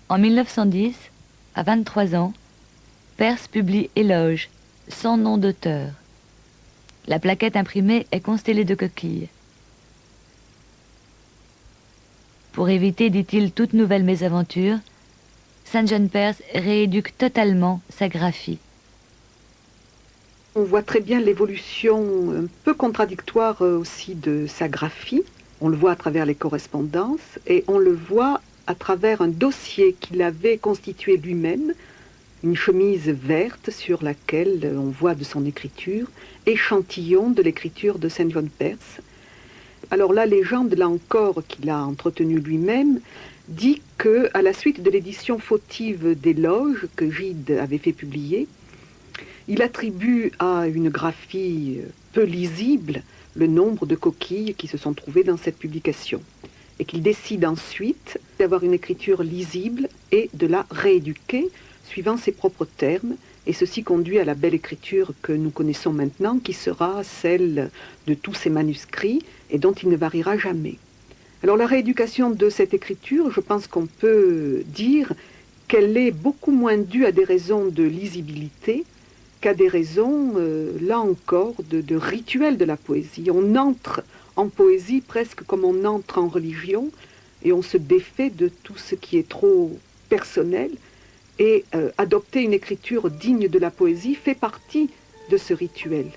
En 1910, à 23 ans, Peirce publie Éloge, sans nom d'auteur. La plaquette imprimée est constellée de coquilles. Pour éviter, dit-il, toute nouvelle mésaventure, Saint John Peirce rééduque totalement sa graphie. On voit très bien l'évolution un peu contradictoire aussi de sa graphie. On le voit à travers les correspondances et on le voit à travers un dossier qu'il avait constitué lui-même, une chemise verte sur laquelle on voit de son écriture, échantillon de l'écriture de Saint John Peirce. Alors la légende, là encore, qu'il a entretenue lui-même, dit que, à la suite de l'édition fautive d'Éloge que Gide avait fait publier, il attribue à une graphie peu lisible le nombre de coquilles qui se sont trouvées dans cette publication et qu'il décide ensuite d'avoir une écriture lisible et de la rééduquer suivant ses propres termes, et ceci conduit à la belle écriture que nous connaissons maintenant, qui sera celle de tous ces manuscrits et dont il ne variera jamais. Alors la rééducation de cette écriture, je pense qu'on peut dire qu'elle est beaucoup moins due à des raisons de lisibilité qu'à des raisons, là encore, de rituel de la poésie. On entre en poésie presque comme on entre en religion, et on se défait de tout ce qui est trop personnel, et adopter une écriture digne de la poésie fait partie de ce rituel.